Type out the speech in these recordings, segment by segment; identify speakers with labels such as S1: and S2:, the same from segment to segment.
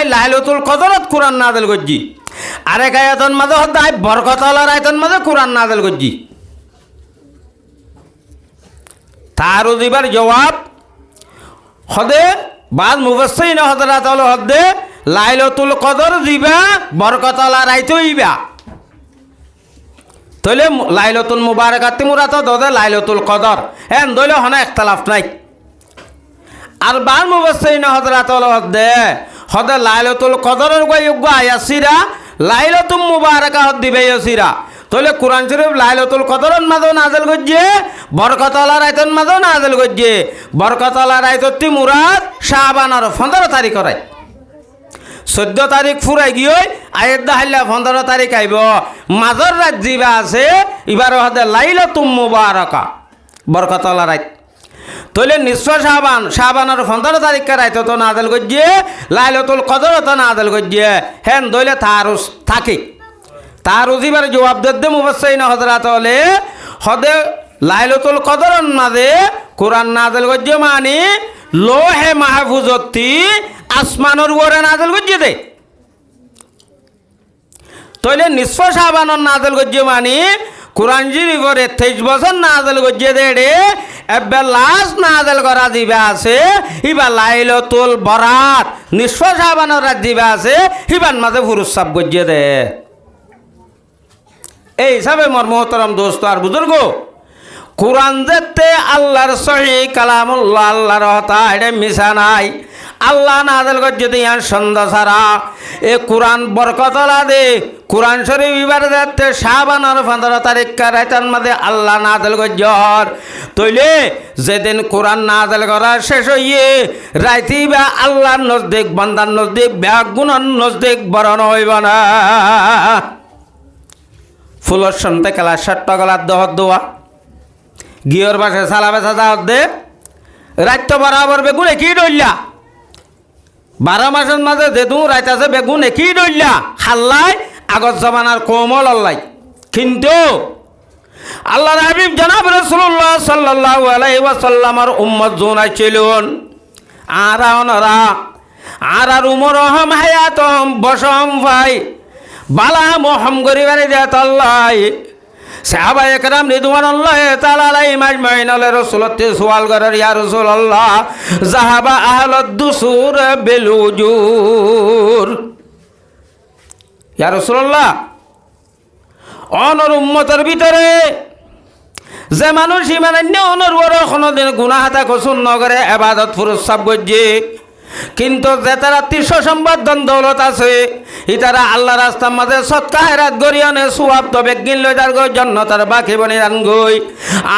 S1: I লাইলাতুল কদরত কোরআন নাযিল করছি আরেক আয়াতন মাঝে হদ আই বরকতওয়ালার আয়াতন মাঝে কোরআন নাযিল করছি তার দিবার জবাব হদে বাদ মুফাসসিরিন হযরত হল হদে লাইলাতুল কদর দিবা বরকতওয়ালার আয়াত হইবা তইলে লাইলাতুল মুবারাকাতি মুরাদ দদে লাইলাতুল কদর এন দইলে হনা ইখতিলাফ নাই আর বাল মুফাসসিরিন হযরত হল হদে লাইলাতুল কদরের গয়ুগ আয়াসিরা লাইলাতুল মুবারাকা হদ দিবে ইয়াসিরা তইলে কোরআন শরীফ লাইলাতুল কদরের মাঝে নাযিল করছে বরকতওয়ালার আয়াতের মাঝে নাযিল করছে বরকতওয়ালার আয়াতটি মুরাদ শাবানের 15 তারিখ হয় 14 তারিখ ফুরাই গিয়ে আয়াত দাহাইলা 15 তারিখ আইব মাজর রাত জিবা আছে এবার হদে লাইলাতুল মুবারাকা বরকতওয়ালার আয়াত তইলে নিঃস্ব শাবানের 15 তারিখের আয়াত তো নাযিল করছে লাইলাতুল কদর তো নাযিল করছে হেন দইলে তারুস থাকে তারুস এবার জবাব দে মুফাসসিরিন হযরত হলে হদে লাইলাতুল কদরের মাঝে কোরআন নাযিল করছে মানে লোহে মাহফুজতি আসমানের উপরে নাযিল করছে দে তইলে নিঃস্ব শাবানের নাযিল করছে মানে কোরআন শরীফের 23 বছর নাযিল করছে দে এবার লাস্ট নাযিল করা দিবা আছে ইবা লাইলাতুল বরাত নিঃস্ব শাবানের রাত দিবা আছে ইবার মাঝে ফুরুসাব করছে দে এই হিসাবে মোর মোহতরম দোস্ত আর বুজুর্গ কোরআন যেতে আল্লাহর সহি কালামুল্লাহ আল্লাহর কথা এটা মিশা নাই আল্লাহ নাযিল করছে দিয়ান সন্ধ্যা ছাড়া এ কোরআন বরকতওয়ালা দে কোরআন শরীফ এবার যেতে শাবানের 15 তারিখের রাতের মধ্যে আল্লাহ নাযিল করছে তইলে যেদিন কোরআন নাযিল করা শেষ হইয়ে রাইতে বা আল্লাহর নজদিক বান্দার নজদিক ব্যাগুণর নজদিক বরণ হইব না ফুলর সন্তে খেলা 60 গলার দহর দোয়া গিয়র বাসে সালা বেসা যাওয়ার দে রাত তো বরাবর বেগুন একই ডইলা 12 মাসের মাঝে যেদু রাত আছে বেগুন একই ডইলা খাল্লাই আগত জমানার কোমল আল্লাহ কিন্তু আল্লাহর হাবিব জনাব রাসূলুল্লাহ সাল্লাল্লাহু আলাইহি ওয়াসাল্লামের উম্মত জোনা ছিলেন আর ওনারা আর উমর হম হায়াতম বসম ভাই বালা মোহম গরিবারে দেত আল্লাহ সাহাবা একরাম রিদওয়ানুল্লাহ তাআলা আলাইহিম আজমাইন রাসূলতে সওয়াল করার ইয়া রাসূলুল্লাহ যাহাবা আহলুদ দুসুর বিল উজুর ইয়া রাসূলুল্লাহ অনর উম্মতের ভিতরে যে মানুষ ইমানান্য অনর ওর কোনদিন গুনাহ হাতা কসুন নগরে ইবাদত ফুরসাব গজ্জে কিন্তু যে তারা তীর্ষ সম্পদ দৌলত আছে ইতারা আল্লাহ রাস্তার মাঝে সৎকা হেরাত গরিয়নে সুয়াব তো বেগিন লই তার গই জন্নতার বাকি বনি রান গই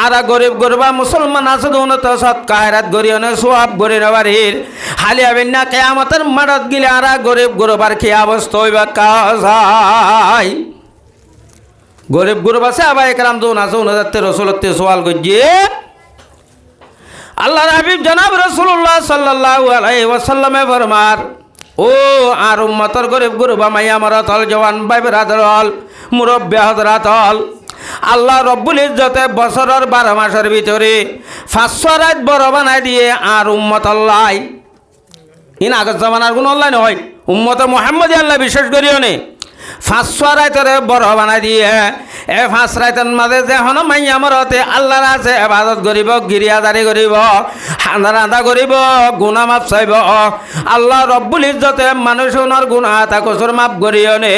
S1: আর গরিব গরবা মুসলমান আছে উন্নত সৎকা হেরাত গরিয়নে সুয়াব গরির বাড়ির হালিয়া বিনা কিয়ামতের মারত গিলে আর গরিব গরবার কি অবস্থা হইবা কাজাই গরিব গরবা সাহাবা একরাম দোন আছে উনাতে রাসূলতে সওয়াল গজ্জে আল্লাহর হাবিব জনাব রাসূলুল্লাহ সাল্লাল্লাহু আলাইহি ওয়াসাল্লামে ফরমার ও আর উম্মতর গরিব গরবা মাইয়া মারাতল জওয়ান ভাই ব্রাদারল মুরব্বি হযরতল আল্লাহ রব্বুল ইজ্জতে বছরের 12 মাসের ভিতরে 500 রাত বড় বানাই দিয়ে আর উম্মত আল্লাহ ইন আগত জামানার কোন আল্লাহ নয় উম্মত মুহাম্মদি আল্লাহ বিশেষ করিও নে 500 রাতের বড় বানাই দিয়ে এ 5 রাতের মাঝে যে হন মাইয়া মরতে আল্লাহর আছে ইবাদত করিব গিরিয়াদারি করিব হান্দা রান্দা করিব গুনাহ মাফ চাইব আল্লাহ রব্বুল ইজ্জতে মানুষের গুনাহ তা কসুর মাফ করিও নে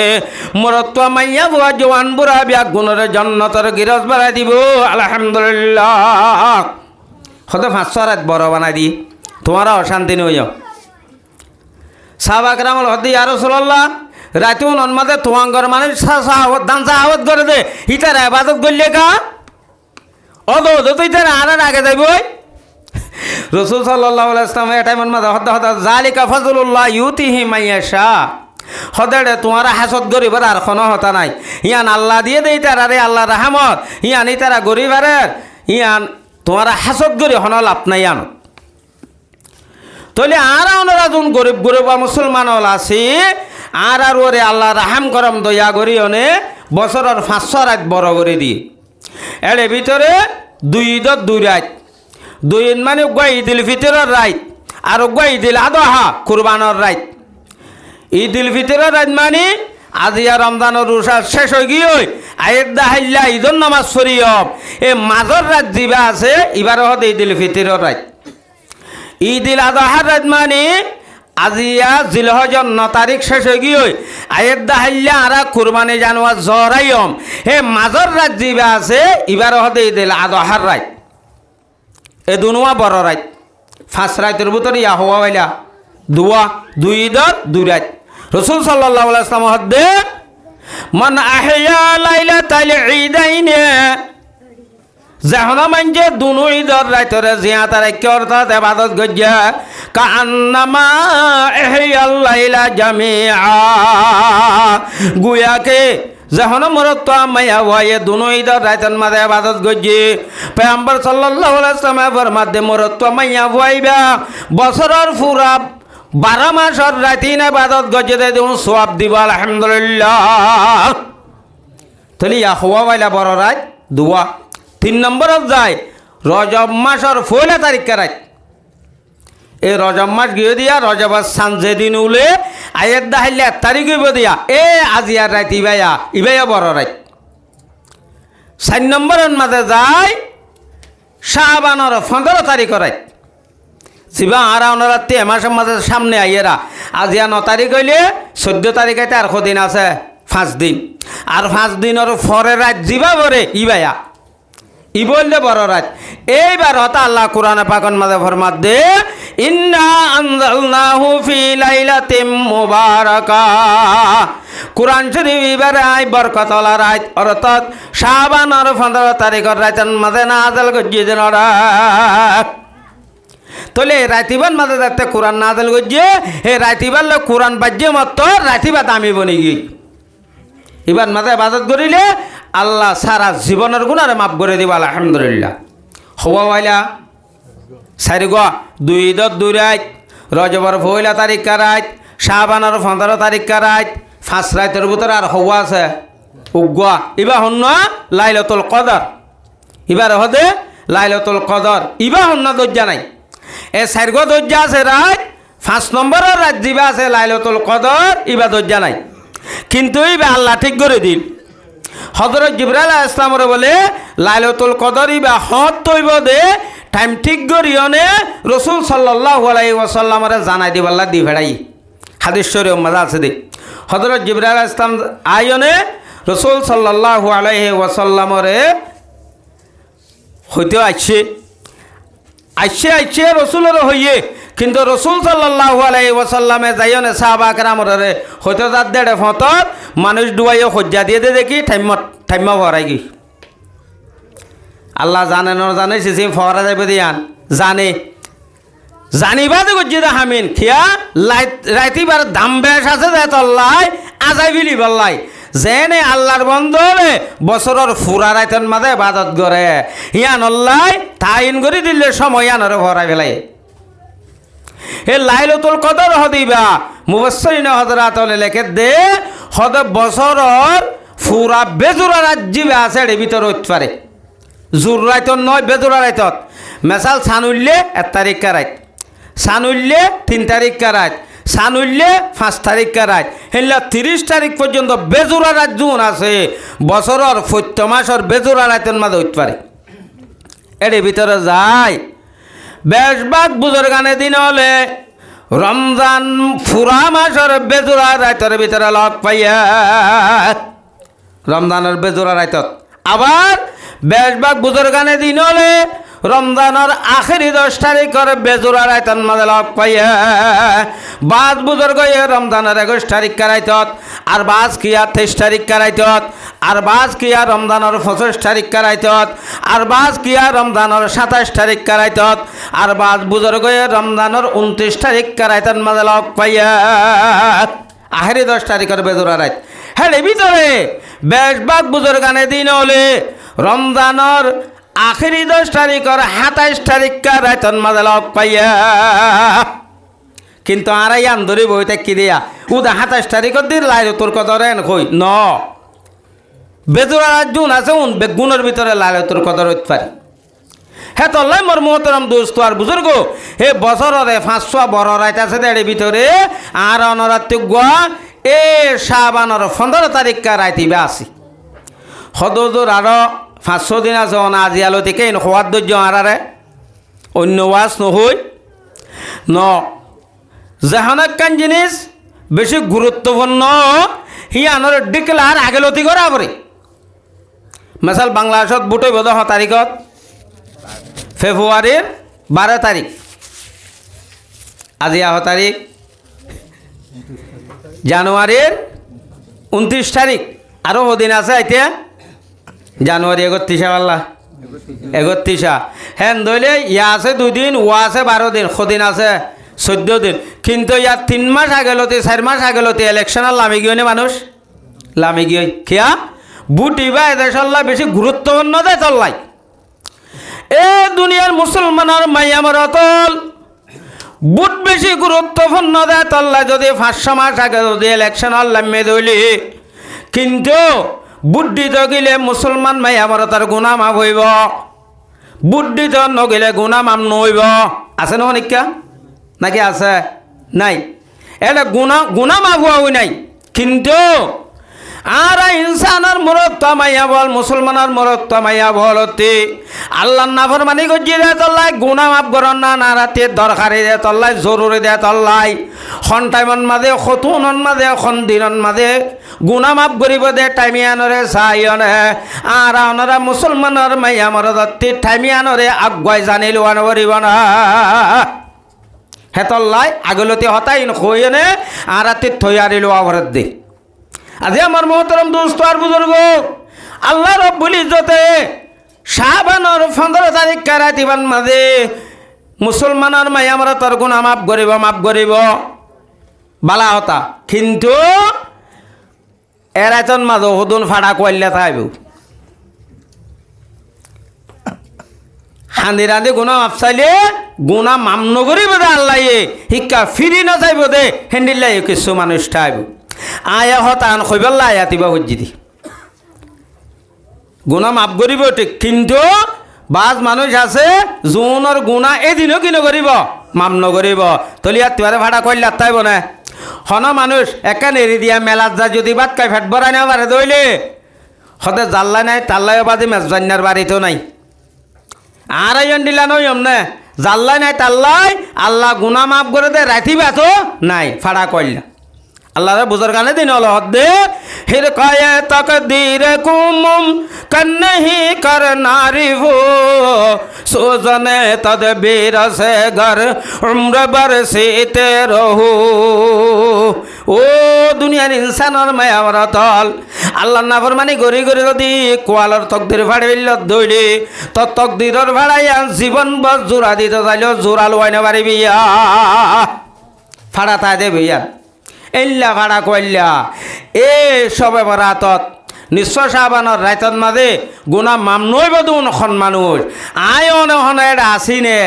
S1: মরত মাইয়া বুয়া জওয়ান বুড়া বিয়া গুণের জান্নাতের গিরজ বাড়াই দিব আলহামদুলিল্লাহ কত 500 রাত বড় বানাই দি তোমারা অশান্তি নইও সাহাবা কেরামল হদি ইয়া রাসূলুল্লাহ রাতুন অনমাদে তোয়াঙ্গর মানুষ সাহাবত দান সাহাবত করে দে ইতার ইবাদত করলে কা অদো তো ইতার আর আগে যাইবই রাসূল সাল্লাল্লাহু আলাইহি ওয়াসাল্লাম এটা মন মাদা হদ হদ জালিকা ফাজলুল্লাহ ইউতিহি মাইয়াশা হদে তোমার হাসদ গরিবার আর কোনো হতা নাই ইয়ান আল্লাহ দিয়ে দেই তার আরে আল্লাহ রহমত ইয়ান ইতারা গরিবারের ইয়ান তোমার হাসদ গরি হন লাভ নাই ইয়ান তলে আর ওনারা যখন গরিব গরিবা মুসলমান হল আছে আর ওরে আল্লাহ রাহাম করম দয়া করি অনে বছরের 500 রাত বড় করে দিয়ে এর ভিতরে 2 রাত 2 মানে ঈদুল ফিতরের রাত আর ঈদুল আদহা কুরবানের রাত ঈদুল ফিতরের রাত মানে আজিয়া রমজানের রোজা শেষ হয়ে গিয়ে আয়ের দাহাইল্লা ঈদর নামাজ শরীয়ব এ মাজর রাত দিবা আছে এবার হতে ঈদুল ফিতরের রাত ঈদুল আজহার রাত মানে আজিয়া জিলহজর 9 তারিখ শেষ হয়ে গিয়ে আয়ের দাহাইল্লা আরা কুরবানি জানোয়ার জরাইম হে মাজর রাত দিবা আছে এবার হতে ঈদুল আজহার রাত এ দুনুয়া বড় রাত 5 রাতের ভিতরে ইয়া হওয়া হইলা দুই ঈদর 2 রাত রাসূল সাল্লাল্লাহু আলাইহি ওয়াসাল্লাম হদে মান আহইয়া লাইলাতাল ঈদাইন জাহানা মানজে দুনু ঈদর রাতরে জিয়াত রাখে অর্থাৎ ইবাদত গজ্জা কান্নামা আহইয়াল লাইলা জামিআ গুয়াকে জাহানা মরত মায়া ওয়ায়ে দুনু ঈদর রাতন মাদে ইবাদত গজ্জে পয়গম্বর সাল্লাল্লাহু আলাইহি ওয়াসাল্লাম ফরমাতে মরত মায়া ওয়াইবা বছরের পুরা 12 মাসের রাতিন ইবাদত গজ্জে দে দেন সওয়াব দিব আলহামদুলিল্লাহ তাহলে ইয়া হওয়া ওয়াইলা বড় রাত দুয়া 3 নম্বরত যায় রজব মাসের 1 তারিখ রাত এই রজব মাস গিয়ে দিয়া রজবের সান যেদিন উলে আয়ের দাহাইলে 1 তারিখ হইব দিয়া এ আজিয়ার রাত ইবাইয়া বড় রাত 4 নম্বরের মাঝে যায় শাবানের 15 তারিখ রাত জিবা আরা ওনারা 3 মাসের মাঝে সামনে আইয়েরা আজিয়া 9 তারিখ হইলে 14 তারিখ আইতে আর কদিন আছে 5 দিন আর 5 দিনের পরে রাত জিবা বরে ইবাইয়া ই বললে বড় রাত এইবার হতা আল্লাহ কোরআনে পাকন মাঝে ফরমাত দে ইন্না আনজালনাহু ফি লাইলাতিম মুবারাকা কোরআন শরীফ এবারে আই বরকতওয়ালা রাত অর্থাৎ শাবানের 15 তারিখের রাতের মাঝে নাযিল করছে যেন রাত তোলে রাতিবার মাঝে যাতে কোরআন নাযিল করছে হে রাতিবার লোক কোরআন বাজ্যে মত রাতিবা দামি বনি গই এবার মাঝে ইবাদত করিলে আল্লাহ সারা জীবনের গুনারে মাফ করে দিব আলহামদুলিল্লাহ হওয়া ওয়াইলা 4 গো 2 ঈদর 2 রাত রজবর 1 তারিখ রাত শাবানের 15 তারিখ রাত 5 রাতের ভিতরে আর হওয়া আছে উগা ইবা হন্ন লাইলাতুল কদর এবার হদে লাইলাতুল কদর ইবা হন্ন দজ্জা নাই এ 4 গো দজ্জা আছে রাত 5 নম্বরের রাত দিবা আছে লাইলাতুল কদর ইবা দজ্জা নাই কিন্তু ইবা আল্লাহ ঠিক করে দিল হযরত জিবরাইল আলাইহিস সালাম বলে লাইলাতুল কদর ইবা হত তৈব দে টাইম ঠিক করিয়নে রাসূল সাল্লাল্লাহু আলাইহি ওয়াসাল্লামের জানাই দিব আল্লাহ দি ফেড়াই হাদিস শরীফ মজা আছে দে হযরত জিবরাইল আলাইহিস সালাম আয়নে রাসূল সাল্লাল্লাহু আলাইহি ওয়াসাল্লামের হইতে আইছে রাসূলের হইয়ে কিন্তু রাসূল সাল্লাল্লাহু আলাইহি ওয়াসাল্লামে যাইনে সাহাবা کرامরে হইতে যাত দেড়ে ফতর মানুষ দুয়াইও হজ্জা দিয়ে দে দেখি টাইম ভরাই গই আল্লাহ জানে না জানে সে ফরা যাবে দিয়ান জানিবা দে গজ্জিদা হামিন খিয়া রাইতিবার দাম বেশ আছে যে তল্লাই আজাই বিলি বল্লাই জেনে আল্লাহর বন্ধরে বছরের ফুরা রাইতন মাঝে ইবাদত করে ইয়ান আল্লাহ তাইন করে দিলে সময় আনরে ভরাই ফেলাই হে লাইলাতুল কদর হদিবা মুফাসসিরিন হযরত লেখে দে হদ বছরের ফুরা বেজুরা রাজ্যিবা আছে এর ভিতরে হইতে পারে জুর রাইতন নয় বেজুরা রাইতত মেসাল সানুল্লে 1 তারিখ রাত সানুল্লে 3 তারিখ রাত সানুল্লে 5 তারিখ রাত হেলা 30 তারিখ পর্যন্ত বেজুরা রাত জুন আছে বছরের প্রত্য মাসের বেজুরা রাতের মাঝে হইতে পারে এর ভিতরে যায় বেশবাগ বুজুর্গানে দিন হলে রমজান ফুরা মাসের বেজুরা রাতের ভিতরে লগ পাইয়া রমজানের বেজুরা রাতত আবার বেশবাগ বুজুর্গানে দিন হলে রমজানের আখেরি 10 তারিখের বেজুরা রাতের মাঝে লগ পাইয়া বাজ বুজুর্গ রমজানের 21 তারিখ রাতত আর বাজ কিয়া 23 তারিখ রাতত আর বাজ কিয়া রমজানের 25 তারিখ রাতত আর বাজ কিয়া রমজানের 27 তারিখ রাতত আর বাজ বুজুর্গ রমজানের 29 তারিখ রাতের মাঝে লগ পাইয়া আখেরি 10 তারিখের বেজুরা রাত হ্যাঁ এর ভিতরে বেশবাগ বুজুর্গানে দিন হলে রমজানের আখেরি 10 তারিখের 27 তারিখ রাতের মাঝে লগ পাইয়া কিন্তু আরাই আন্দরি বইতে কি দিয়া উদা 27 তারিখের দিন লাইলাতুল কদর এন কই ন বেজুরা জুন আছে বেগুনের ভিতরে লাইলাতুল কদর হইতে পারে হে তল্লাই মোর মোহতরম দোস্ত আর বুজুর্গ হে বছরে 500 বড় রাইত আছে এর ভিতরে আর অনরাত্রি গোয়া এ শাবানের 15 তারিখ কা রাইতিবা আছে হদুর আরো 500 দিন আছে অনা আজি আলো থেকে খোয়ার ধৈর্য আরারে অন্য ওয়াজ নহই ন জাহানাক্কান জিনিস বেশি গুরুত্বপূর্ণ হি আনর ডিক্লার আগেলতি করা পরে মেসাল বাংলাদেশত বুটই বোধ তারিখত ফেব্রুয়ারির 12 তারিখ আজি তারিখ জানুয়ারির 29 তারিখ আরও দিন আছে এতিয়া জানুয়ারি 31 পাল্লা 31 হ্যাঁ দইলে ইয়া আছে 2 দিন ওয়া আছে 12 দিন সদিন আছে 14 দিন কিন্তু ইয়ার 3 মাস আগেলতে 4 মাস আগেলতে ইলেকশনের লামি গিয়ে মানুষ লামি গিয়ে কিয়া বুটিবা এদেশল্লা বেশি গুরুত্বপূর্ণ দেয় চল্লাই এ দুনিয়ার মুসলমানের মাইয়া মরতল বুট বেশি গুরুত্বপূর্ণ দেয় তল্লা যদি 500 মাস আগে যদি ইলেকশনের লামে দইলি কিন্তু বুদ্ধি তো গেলে মুসলমান মাইয়া মরতার গুণা মাফ হইব বুদ্ধি তো নগেলে গুণা মাফ নহইব আছে নহয় নিকা নাকি আছে নাই এটা গুণা মাফ হওয়া নাই কিন্তু আর ইনসানের মরত মাইয়া বল মুসলমানের মরত মাইয়া বলতে আল্লাহ নাফরমানি গজিয়ে দেয় তল্লাই গুণা মাফ করন না না রাতে দরকারি দেয় তল্লাই জরুরি দেয় তল্লাই খন টাইমন মাঝে সতুনন মাঝে খন দিনন মাঝে গুণা মাফ করিব দে টাইমিয়ানরে চাইনে আর ওনারা মুসলমানের মাইয়া মরদত্তি টাইমিয়ানরে আগুৱাই জানি লোৱান করিব না হেতল্লাই আগলতি হতাই হইনে আর রাতে থইয়ারি লোৱা ভরত দে আজি আমার মোহতরম দোস্ত আর বুজুর্গ আল্লাহ রব্বুল ইজ্জতে শাবানের 15 তারিখ রাতিবান মাঝে মুসলমানের মাই আমরা তোর গুণা মাফ করিব বালা হতা কিন্তু এরাইতন মাঝে হদুন ফাড়া কইলে থাইব হান্দি রান্ধি গুণা মাফ চাইলে গুণা মাম নগরিব দে আল্লাহ শিক্ষা ফিরি না চাইব দে হেন্দিল্লাই কিছু মানুষ থাইব আয়া হতান খৈবাল্লা আয়াতিবা হজ্জিদি গুণা মাফ করিব ঠিক কিন্তু বাজ মানুষ আছে জোনের গুণা এদিনও কি নকরিব মাম নকরিব তলিয়া তুয়ারে ভাড়া কইলা তাইব না হন মানুষ একা নেড়ি দিয়া মেলাত যা যদি বাদ কাই ফেট বরাই না পারে দইলে হতে জাল্লাই নাই তাল্লাই বাদে মেজবান্যার বাড়িতেও নাই আর আইন দিলা নই অমনে জাল্লাই নাই তাল্লাই আল্লাহ গুণা মাফ করে দে রাতিবা তো নাই ফাড়া কইলা আল্লাহ বুজুর গানে দিন হল হদ্দে হিরকায়ে তকদীর কুমুম কন্নহি কর নারি হো সোজনে তদবীর সে ঘর উম্র বরসিতে রহু ও দুনিয়ার ইনসানের মায়ার তল আল্লাহ নাফরমানি গরি গরি যদি কোয়ালর তকদির ভাড়ে দইলি তো তকদিরের ভাড়াইয়া জীবন বর জোড়া দিতে চাইলেও জোড়া লুয়াইনে পারিবি ফাড়া তাই দেবে ইয়ার এল্লা ভাড়া কইল্লা এ সবে বরাতত নিশ্চয় সাবানের রাইতত মাঝে গুণা মাম নইব দুন খন মানুষ আয় অনে এটা আসিনে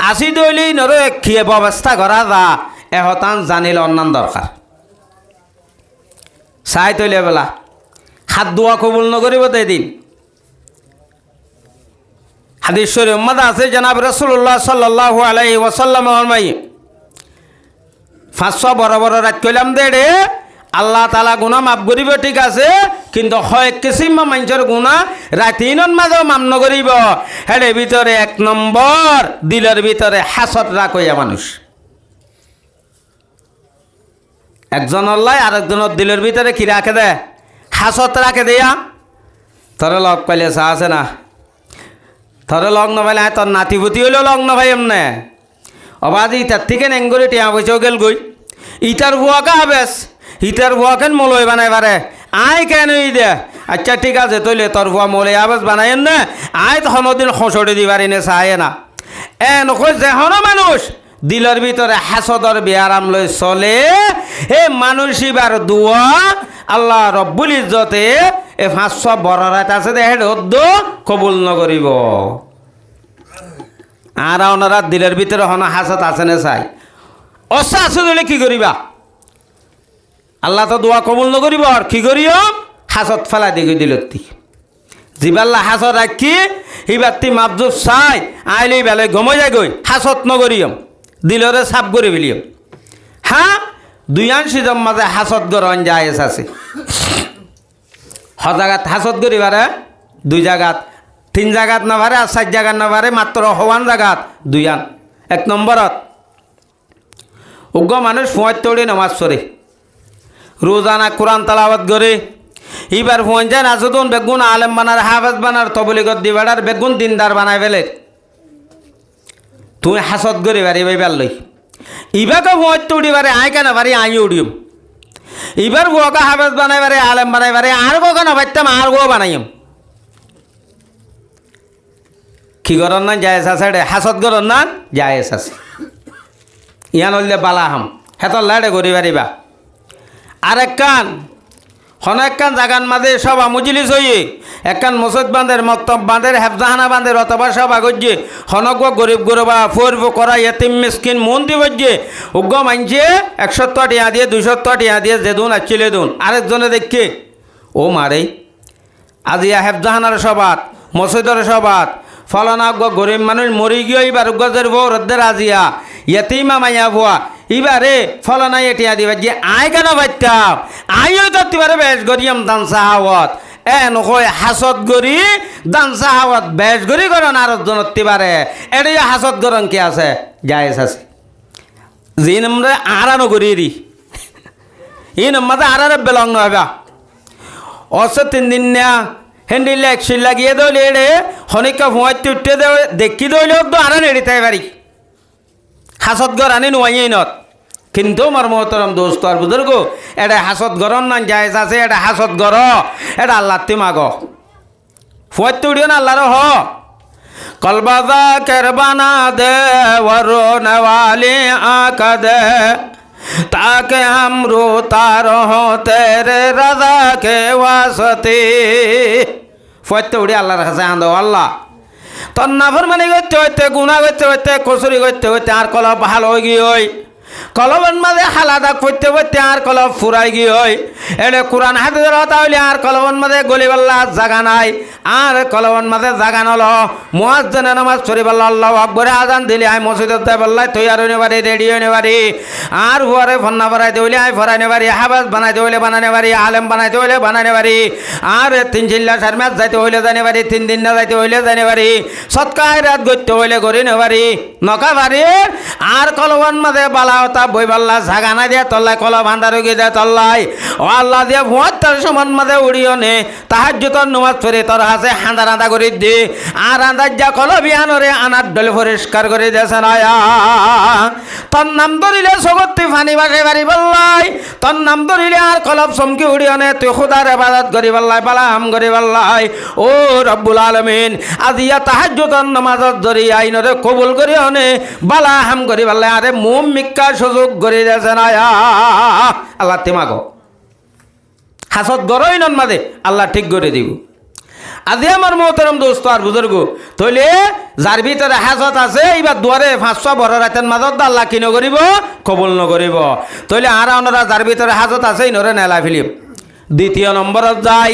S1: আসি দইলি নরে খিয়ে ব্যবস্থা করা যা এহতান জানিল অন্যান দরকার চাই তৈলে বেলা হাত দোয়া কবুল নকরিব দিন হাদিস শরীফ উম্মাদ আছে জনাব রাসূলুল্লাহ সাল্লাল্লাহু আলাইহি ওয়াসাল্লাম ফরমাই 500 বড় বড় রাত কইলাম দে রে আল্লাহ তাআলা গুনাহ মাফ করিব ঠিক আছে কিন্তু হয় কিসিম মানুষের গুনাহ রাতিনন মাঝে মাফ নকরিব এর ভিতরে 1 নম্বর দিলের ভিতরে হাসদ রাখইয়া মানুষ একজন আল্লাহ আরেকজনের দিলের ভিতরে কি রাখে দে হাসদ রাখে দেয়া তোরে লগ পাইলে চা আছে না তোরে লগ নপাইলে তোর নাতিপুতি হইলেও লগ নপাই এমনে অবাদি তার থেকে নেঙ্গরি টিয়া পয়সাও গেল গই ইটার বুয়াকা আবেস ইটার বুয়াকেন মলই বানাই পারে আয় কেন ই দে আচ্ছা ঠিক আছে তৈলে তোর বুয়া মলই আবেস বানাইন না আয় তখন দিন খসড়ি দিবারি নে চায় না এ নকই যেহন মানুষ দিলের ভিতরে হাসদর বিয়ারাম লই চলে হে মানুষিবার দুয়া আল্লাহ রব্বুল ইজ্জতে এ 500 বড় রাত আছে দে হেড কবুল নকরিব আর ওনারা দিলের ভিতরে হন হাসত আছে না চাই অসা আছে দিলে কি করিবা আল্লাহ তো দোয়া কবুল নকরিব আর কি করিও হাসত ফেলা দিকে দিলতি জিবাল্লা হাসত রাখি ইবাত্তি মাপজুব চাই আইলি বেলে গমে যায় গই হাসত নগরিয়ম দিলরে সাপ করে ফেলিয়ম হ্যাঁ দুইয়ান সিজম মাঝে হাসত গরণ যায় আছে জাগাত হাসত করিবারে দুই জায়গাত তিন জায়গাত না পারে আর 4 জায়গাত না পারে মাত্র হওয়ান জায়গাত দুইয়ান 1 নম্বরত উগ্র মানুষ ফুয়াত্তরে নামাজ পড়ে রোজানা কোরআন তালাওয়াত করে এবার ফোন যায় নাচুন বেগুন আলেম বানার হাফেজ বানার তবলিগত দিবাড়ার বেগুন দিনদার বানাই ফেলে তুমি হাসত করে বাড়ি বাইবার লই ইবাকে ফুয়াত্ত উড়িবারে আয় কেন পারি আই উড়িম এবার বুয়াকে হাফেজ বানাই বারে আলেম বানাই বারে আর কেন পাইতাম আর গো বানাইম কি গরম না যায় আছে হাসত গরম না যায় আছে ইয়ান হইলে বালাহাম হেতর লাড়ে করি পারিবা আর একখান হন একখান জাগান মাঝে সব আমুজিলিস হইয়ে একখান মসজিদ বাঁধের মক্তব বাঁধের হেফজাহানা বাঁধের অথবা সব আগজ্যে হনক গরিব গরবা ফুরব করা এতিম মিসকিন মন দিবজ্যে উগ্র মানছে 170 টিয়া দিয়ে 200 টিয়া দিয়ে যে দুন আসছিলে দুন আরেকজনে দেখে ও মারে আজিয়া হেফজাহানার সবাত মসজিদের সবাত ফলনা গরিব মানুষ মরি গিয়ে এবার গজের বউ রদ্দের আজিয়া ইয়তিমা মাইয়া ভুয়া এবারে ফলনা এটিয়া দিবা যে আয় কেন পাইতাম আইও তো তিবারে বেশ গরিয়াম দান সাহাওয়াত নকয় হাসত গরি দান সাহাওয়াত বেশ গরি করন আর জনত তিবারে এটাই হাসত গরন কি আছে জায়েজ আছে যে নম্বরে আরানো করি রি এই নম্বরে আরারে বেলং নবা অস 3 দিন না হ্যান্ডিল একশিল লাগিয়ে দইলে এড়ে হনিকা ফুয়াইতে উঠতে দেবে দেখি দইলে তো আরান এড়িতে পারি হাসত গর আনি নোয়াই নত কিন্তু আমার মোহতরম দোস্ত আর বুজুর্গ এটা হাসত গরম না জায়েজ আছে এটা হাসত গর এটা আল্লাহ তিমাগ ফুয়াইতে উঠিও না আল্লাহর হ কলবাজা কেরবানা দে ওয়ারো নওয়ালি আকা দে ताके हम रोता रहो तेरे रजा के वास्ते ফয়তে উড়ে আল্লাহর কাছে আন্দো আল্লাহ তোর নাফরমানি করতে হইতে গুনাহ করতে হইতে কসুরি করতে হইতে আর কলব ভালো হয়ে গিয়ে কলবের মাঝে হালাদা করতে করতে আর কলব ফুরাই গিয়ে এটা কোরআন হাদিসের কথা হইলে আর কলবের মাঝে গলিবাল্লা জাগা নাই আর কলবের মাঝে জাগা নল মুয়াজ্জিনে নামাজ পড়িবাল্লা আল্লাহু আকবার আজান দিলে আই মসজিদত যাই বললাই তৈয়ার হইনে পারি রেডি হইনে পারি আর হুয়ারে ফন্না বানাইতে হইলে আই ফরাইনে পারি হাফেজ বানাইতে হইলে বানাইনে পারি আলেম বানাইতে হইলে বানাইনে পারি আর 3 জিল্লা 4 মাস যাইতে হইলে জানি পারি 3 দিন না যাইতে হইলে জানি পারি সৎকায় রাত গইতে হইলে করিনে পারি নকা পারি আর কলবের মাঝে বালা তা বই বাল্লা জাগা না দিয়া তল্লাই কলা ভান্ডার গিয়ে দেয় তল্লাই ও আল্লাহ দিয়া ভুয়াত্তার সমান মাঝে উড়িও নে তাহাজ্জুদের নামাজ পড়ে তোর হাসে হাঁদা রাঁদা করে দে আর আন্দাজ যা কল বিয়ানরে আনার ডলে পরিষ্কার করে দিয়েছে নয়া তোর নাম ধরিলে সগত্তি ফানি বাসে বাড়ি বললাই তোর নাম ধরিলে আর কলব চমকি উড়িও নে তুই খুদার ইবাদত করি বললাই বালা হাম করি বললাই ও রব্বুল আলামিন আজিয়া তাহাজ্জুদের নামাজত ধরি আইনরে কবুল করিও নে বালা হাম করি বললাই আরে মুম মিক্কা সুযোগ করে দিয়েছে না আল্লাহ তিমাগ হাসত গরই নন মাঝে আল্লাহ ঠিক করে দিব আজি আমার মোহতরম দোস্ত আর বুজুর্গ তইলে যার ভিতরে হাসত আছে এইবার দুয়ারে 500 বড় রাতের মাজত আল্লাহ কি নকরিব কবুল নকরিব তইলে আর অনরা যার ভিতরে হাসত আছে ইনরে নেলা ফিলিম দ্বিতীয় নম্বরত যাই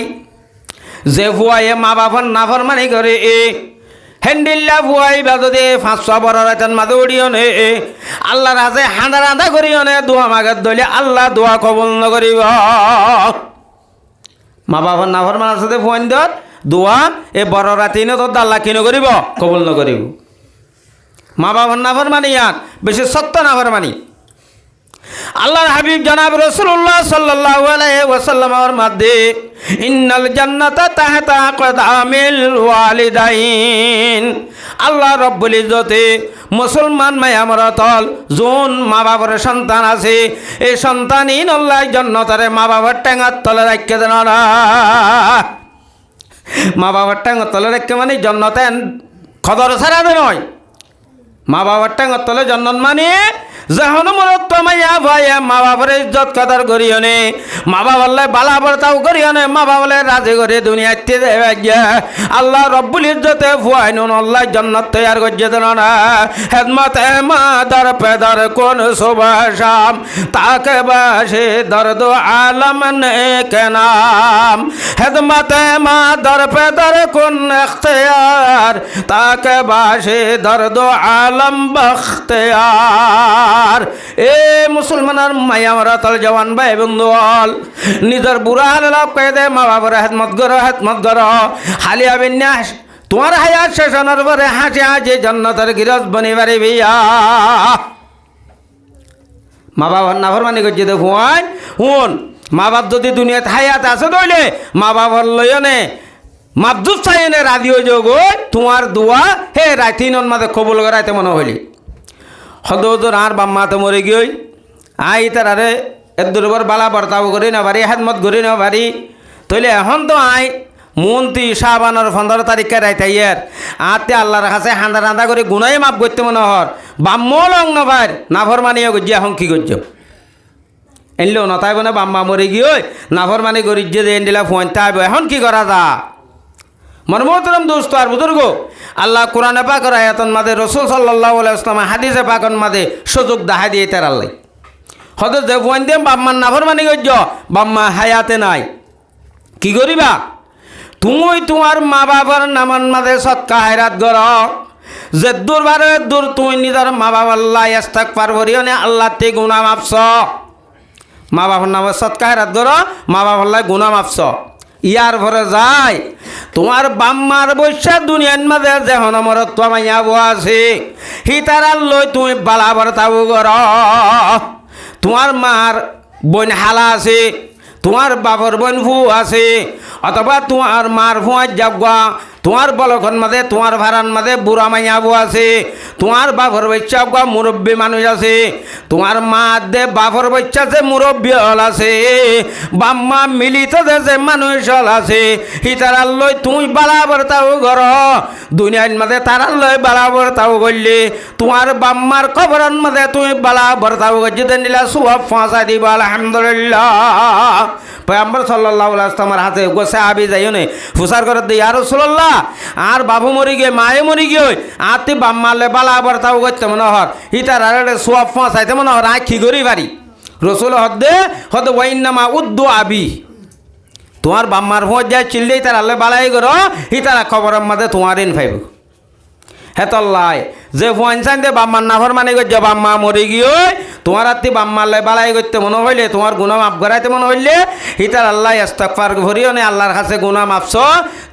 S1: যে ফুয়ায়ে মা বাবার নাফরমানি করে হেন্ডিল্লা ফুয়াই বাজে 500 বড় রাতের মাঝে উড়িও নে আল্লাহর হাতে হাঁদা রাঁদা করিও নে দোয়া মাগাত দইলে আল্লাহ দোয়া কবুল নকরিব মা বাবার নাফরমান আছে ফুয়াইন দর দোয়া এ বড় রাতে নে তো আল্লাহ কি নকরিব কবুল নকরিব মা বাবার নাফরমানি আর বেশি সত্য নাফরমানি আল্লাহর হাবিব জনাব রাসূলুল্লাহ সাল্লাল্লাহু আলাইহি ওয়াসাল্লামের মধ্যে ইন্নাল জান্নাতা তাহতা কদামিল ওয়ালিদাইন আল্লাহ রাব্বুল ইজ্জতে মুসলমান মায়ামরা তল যোন মা বাবার সন্তান আছে এই সন্তানই আল্লাহ জান্নাতের মা বাবার টেঙার তলে রাখতে দেন না মা বাবার টেঙার তলে রাখতে মানে জান্নাতে কদর ছাড়া নয় মা বাবার টেঙার তলে জান্নাত মানে যখন মরত মাইয়া ভাইয়া মা বাবার ইজ্জত কদর করিও নে মা বাবালে বালা বর্তাও করিও নে মা বাবালে রাজি করে দুনিয়াতে দেবে গিয়া আল্লাহ রব্বুল ইজ্জতে ফুয়াইনুন আল্লাহ জান্নাত তৈয়ার করছে দেন না খেদমতে মা দর পেদর কোন সুবহ শাম তাকে বাসে দর্দ আলম নে কে নাম খেদমতে মা দর পেদর কোন ইখতিয়ার তাকে বাসে দর্দ আলম বখতিয়ার এ মুসলমানের মায়া মারা তল জওয়ান ভাই বন্ধু নিজের বুড়া হালে লাভ কে দে মা বাবার হেদমত করো হালিয়া বিন্যাস তোমার হায়াত শেষ হওয়ার পরে হাসি হাসি জান্নাতের গিরজ বনি বাড়ি বিয়া মা বাবার নাফরমানি করছে দেখো হুন মা বাপ যদি দুনিয়াতে হায়াত আছে দইলে মা বাবার লয়নে মাবদুস চাইনে রাধিও যোগ তোমার দোয়া হে রাইতিনন মাঝে কবুল করাইতে মনে হইলি হদর আর বাম্মা তো মরে গিয়ে আই তার আরে এর দুর্বর বালা বর্তাও করি না পারি হেদমত করি না পারি তইলে এখন তো আই মন্ত্রী শাহবানোর 15 তারিখে রাইতাইয়ার আতে আল্লাহর কাছে হাঁদা রাঁদা করে গুনাই মাপ করতে মনে হর বাম্মো লং না ভাই নাফরমানিও গজ্জি এখন কি করছ এনলো নতাই বনে বাম্মা মরে গিয়ে নাফরমানি গরিজ্জে যে এনডিলা ফোনতে আইব এখন কি করা যা মর্মতরম দোস্ত আর বুজুর্গ আল্লাহ কোরআনে পাকের আয়াতন মাদে রসুল সাল্লাল্লাহু আলাইহি ওয়াসাল্লাম হাদিসে পাকন মাদে সুযোগ দেখা দিয়ে তার আল্লাহ হয়তো যে ফোন দিয়ে বাম্মার নাফরমানি গজ্জ বাম্মা হায়াতে নাই কি করিবা তুমি তোমার মা বাবার নামান মাঝে সৎকা হায়রাত গর যে দূর বারে দূর তুমি নিজের মা বাবার লাই ইস্তাক পারবরিও নে আল্লাহ তে গুনাহ মাপছ মা বাবার নামে সৎকা হায়রাত গর মা বাবার লাই গুনাহ মাপছ ইয়ার ভরে যায় তোমার বাম্মার বৈশা দুনিয়ার মাঝে যেহন মরত তোমাইয়া আছে হি তারার লই তুমি বালাবার তাবু গর তোমার মার বোন হালা আছে তোমার বাবার বোন ভু আছে অথবা তোমার মার ভুয়ার যাগুয়া তোমার বলখন মাঝে তোমার ভাড়ান মাঝে বুড়া মাইয়া বউ আছে তোমার বাপর বাচ্চা মুরব্বী মানুষ আছে তোমার মা দে বাপর বাচ্চা যে মুরব্বী হল আছে বাম্মা মিলিত যে মানুষ হল আছে হি তারার লই তুমি বালাবার তাও ঘর দুনিয়ার মাঝে তারার লই বালাবার তাও করলে তোমার বাম্মার কবরন মাঝে তুমি বালাবার তাও করছি দিলা সব ফাঁসা দিবা আলহামদুলিল্লাহ পয়গম্বর সাল্লাল্লাহু আলাইহি ওয়াসাল্লামের হাতে গোসা আবি যাইও নে ফুসার করে দে ইয়া রাসূলুল্লাহ আর বাবু মরি গিয়ে মায়ে মরি গিয়ে আতি বাম্মালে বালা বর্তাও করতে মনে হর ইতার আরে সব ফাঁসাইতে মনে হর আখি গরি বাড়ি রসুল হদ্দে হদ ওয়াইন্নামা উদ্দু আবি তোমার বাম্মার ভোজ যায় চিল্লেই তার আল্লাহ বালাই করো ইতারা খবরের মাঝে তোমার ইন ফাইব হেতল্লাই যে ফোয়াইন দে বাম্মার নাফর মানে গিয়ে বাম্মা মরি গিয়ে তোমার আত্মি বাম্মাল্লাই বালাই করতে মনে হইলে তোমার গুণা মাফ করাইতে মনে হইলে হিতার আল্লাহ ইস্তেগফার ভরিও নে আল্লাহর কাছে গুণা মাপছ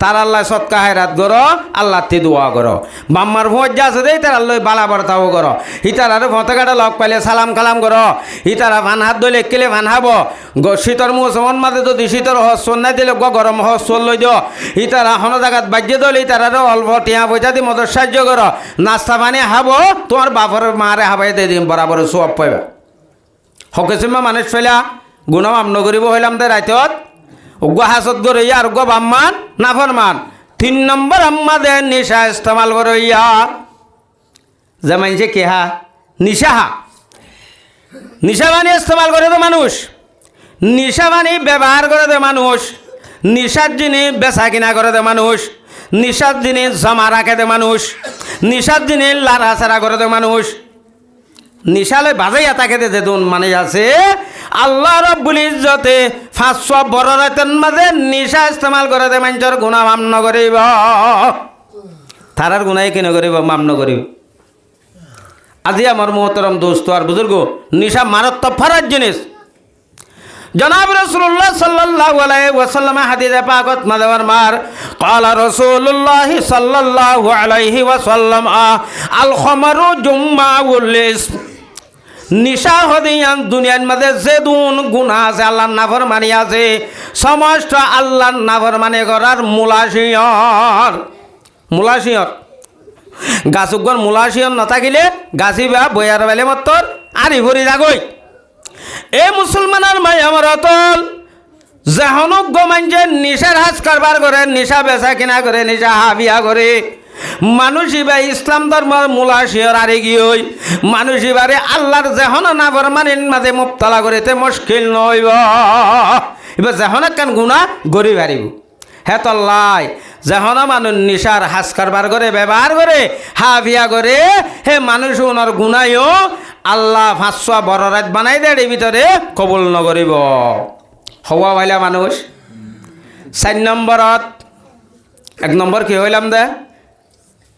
S1: তার আল্লাহ সৎকা হায়রাত করো আল্লাহ তে দোয়া করো বাম্মার ভোজ যা আছে দেই তার আল্লাহ বালা বর্তাও করো হিতার আরে ফতেকাটা লগ পাইলে সালাম কালাম করো হিতারা ভান হাত ধরলে একেলে ভান হাব শীতর মৌসুমন মাঝে যদি শীতর হস নাই দিলে গরম হস চল লই দিও হিতারা হন জায়গাত বাজ্যে দলি তার অল্প টিয়া পয়সা দি মদত সাহায্য করো নাস্তা পানি হাব তোমার বাপর মারে হাবাই দিয়ে দিম বরাবর সব পাইবা হকেছিমা মানুষ ফেলা গুণাম আম নগরিব হইলাম দে রাইতত উগ্র হাসত গরইয়া আর উগ্র বাম্মান নাফরমান 3 নম্বর আম্মা দে নিশা ইস্তেমাল করইয়া যে মানছে কেহা নিশাহা নিশা বানি ইস্তেমাল করে তো মানুষ নিশা বানি ব্যবহার করে দে মানুষ নিশার জিনিস বেচা কিনা করে দে মানুষ নিশার জিনিস জমা রাখে দে মানুষ নিশার জিনিস লাড়াছাড়া করে দে মানুষ নিশালে বাজাইয়া তাকে দে দুন মানে আছে আল্লাহ রব্বুল ইজ্জতে 500 বড় রাতের মাঝে নিশা ইস্তেমাল করে দে মানুষের গুনাহ মাফ ন করিব তারার গুনাহ কেন করিব মাফ ন করিব আজি আমার মোহতরম দোস্ত আর বুজুর্গ নিশা মারাত্মক ফারাজ জিনিস জনাব রাসূলুল্লাহ সাল্লাল্লাহু আলাইহি ওয়াসাল্লাম হাদিসে পাকত মাদার মার قال رسول الله صلى الله عليه وسلم আল খামরু জুম্মাউল ইসম নিশা হদিয়ান দুনিয়ার মধ্যে যে দুন গুনাহ আছে আল্লাহর নাফরমানি আছে সমস্ত আল্লাহর নাফরমানি করার মুলাশিয়র গাছুগর মুলাশিয়র নথাকিলে গাছিবা বয়ার বেলে মত্তর আরি ভরি যাগই এ মুসলমানের মাই আমার অতল যেহনক গমান যে নিশার হাজ কারবার করে নিশা বেচা কিনা করে নিশা হাবিয়া করে মানুষ এবার ইসলাম ধর্মের মূলা শিয়র আরে গিয়ে মানুষ এবারে আল্লাহর যেহন না ফরমানির মাঝে মুবতলা করিতে মুশকিল নইব এবার যেহন একখান গুণা গড়ি পারিব হে তল্লাই যেহন মানুষ নিশার হাস কারবার করে ব্যবহার করে হাফিয়া করে হে মানুষ ওনার গুণাইও আল্লাহ 500 বড় রাত বানাই দেয় এর ভিতরে কবুল নকরিব হওয়া ভাইলা মানুষ 4 নম্বরত 1 নম্বর কি হইলাম দে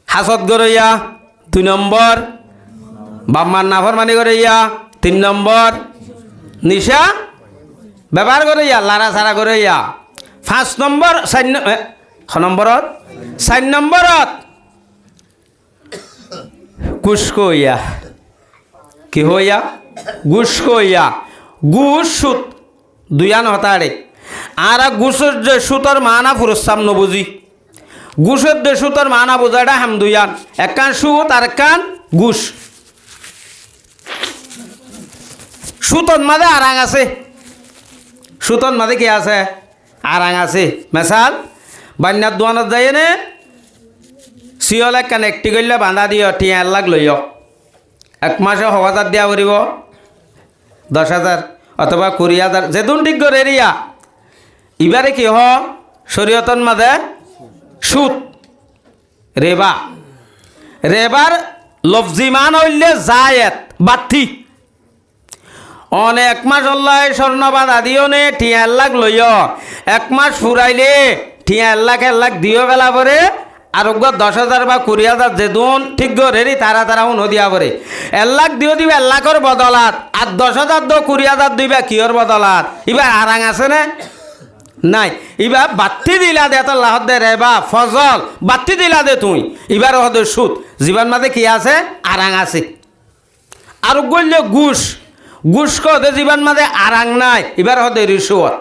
S1: হাসত গরইয়া 2 নম্বর বাম্মার নাফরমানি গরইয়া 3 নম্বর নিশা ব্যবহার গরইয়া লারা সারা গরইয়া 5 নম্বর 4 নম্বরত 4 নম্বরত কুশকো ইয়া কি হইয়া গুসকো ইয়া গুস সুত দুয়ান হতাড়ে আর গুসের যে সুতর মানা ফুরসাম নবুজি গুসের যে সুতর মানা বোঝাটা হাম দুয়ান একখান সুত আর একখান গুস সুতর মাঝে আরাং আছে সুতর মাঝে কি আছে আরাং আছে মেসাল বান্যার দোয়ানত যাই নে শিয়ল একখান একটি করলে বান্ধা দিও 1 লাখ লইও 1 মাসে 1000 দিয়া করিব 10,000 অথবা 20,000 যেদুন ঠিক করে এরিয়া এবারে কি হ শরীয়তন মাঝে সুদ রেবা রেবার লফজিমান হইলে জায়েত বাতি অনেক মাস অল্লাহ স্বর্ণবাদ আদিও নে 1 লাখ লইও 1 মাস ফুরাইলে 1 লাখ দিও গেলা পরে আর 10,000 বা 20,000 যেদুন ঠিক করে তারা দিয়া পরে 1 লাখ দিও দিবে 1 লাখের বদলাত আর 10,000 দো 20,000 দিবে কিয়র বদলাত এবার আরাং আছে না নাই এবার বাতি দিলা দে তো লাহত দে রেবা ফজল বাতি দিলা দে তুই এবার হদে সুদ জীবন মাঝে কি আছে আরাং আছে আর গইলে ঘুষ কদে জীবন মাঝে আরাং নাই এবার হদে রিশুয়াত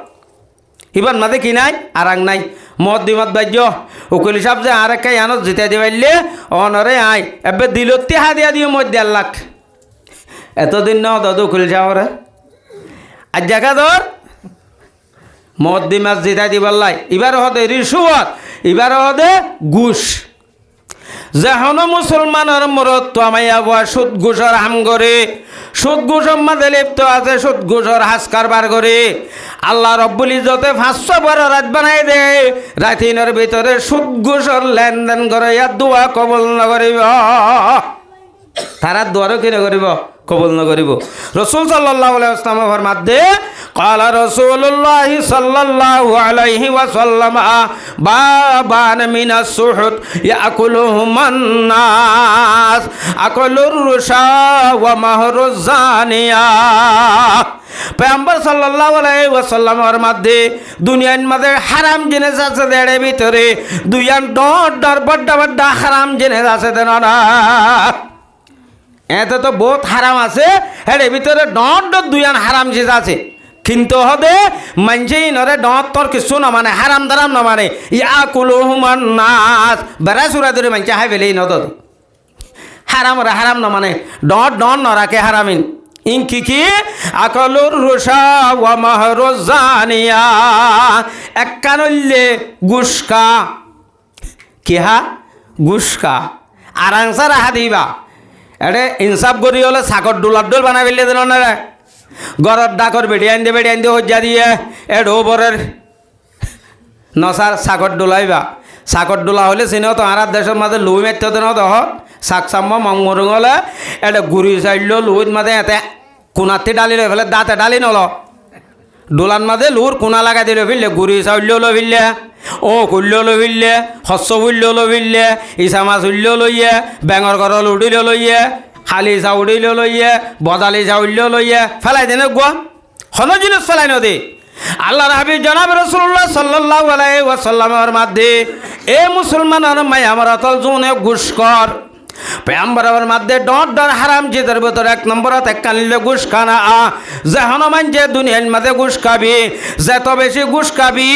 S1: এবার মাঝে কি নাই আরাং নাই মদ দিমত বাজ্য উকিল সাহেব যে আর একাই আনত জিতে দিবাইলে অনরে আই এবে দিলতি হাদিয়া দিও মদ 1.5 লাখ এতদিন ন দাদু উকিল সাহেবরে আজ জায়গা ধর মদ দিমাস জিতাই দিবাল্লাই এবার হদে রিশুয়াত এবার হদে ঘুষ যেহন মুসলমানের মরত তো আমাইয়া বয়া সুদ ঘুষর হাম করে সুদ ঘুষর মাঝে লিপ্ত আছে সুদ ঘুষর হাস কারবার করে আল্লাহ রব্বুল ইজ্জতে 500 বড় রাত বানাই দে রাতিনের ভিতরে সুদ ঘুষর লেনদেন করে দোয়া কবুল না করিব তারা দোয়ারও কিনে করিব কবুল না করিব রাসূল সাল্লাল্লাহু আলাইহি ওয়াসাল্লাম ফরমাতে ক্বালা রাসূলুল্লাহ সাল্লাল্লাহু আলাইহি ওয়াসাল্লাম বাবান মিনাস সুহুত ইয়াকুলুহুমান নাস আকলুর রুশা ওয়া মাহরুজ জানিয়া পয়গম্বর সাল্লাল্লাহু আলাইহি ওয়াসাল্লামের মধ্যে দুনিয়ার মধ্যে হারাম জিনিস আছে দেড়ে ভিতরে দুইয়ান ডর বড় হারাম জিনিস আছে দেনা এতে তো বহুত হারাম আছে এর ভিতরে ডট দুইয়ান হারাম জিনিস আছে কিন্তু হদে মানছেই নরে ডট তোর কিছু না মানে হারাম দারাম না মানে ইয়াকুলুহুমান নাস বেড়া সুরা ধরে মানছে হাই বেলেই নদ হারাম না মানে ডট নরাকে হারামিন ইনকি কি আকলুর রুশা ওয়া মাহরুজ জানিয়া এককানল্লে গুশকা কিহা গুশকা আরাংসার হাদিবা এডে ইনসাফ করি হলে সাকর ডোল বানাই ফেললে দিল না রে গরর ডাকর বেড়িয়ে আনতে হজ্জা দিয়ে এডো বরের নসার সাকর ডোলাইবা সাকর ডোলা হলে চিনেও তো আর দেশের মাঝে লুই মারতে হতো না তহ শাক চাম্মা মঙ্গরুং হলে এটা গুড়ি চাইল লুইত মাঝে এতে কোনাতে ডালি লৈ ফেলে দাঁতে ডালি নল ডোলার মাঝে লুর কোনা লাগাই দিলে ফিরলে গুড়ি চাউলেও লৈ ফিরলে ও কুল্লেও লৈ ফিরলে শস্য ফুললেও লৈ ফিরলে ইচা মাছ উল্লেও লইয়ে বেঙর গরল উঠিলেও লইয়ে খালি চাউলিলেও লইয়ে বদালি চাউলেও লইয়ে ফেলাই দেনে গোয়া হনো জিনিস ফেলাই নদী আল্লাহর হাবিব জনাব রাসূলুল্লাহ সাল্লাল্লাহু আলাইহি ওয়াসাল্লামের মধ্যে এ মুসলমানের মাই আমার অতল জুনে ঘুষখোর পেয়াম্বরের মধ্যে ডর হারাম জিদের ভিতরে 1 নম্বরত এককানিলে ঘুষ খানা যেহন মানছে দুনিয়ার মাঝে ঘুষ খাবি যত বেশি ঘুষ খাবি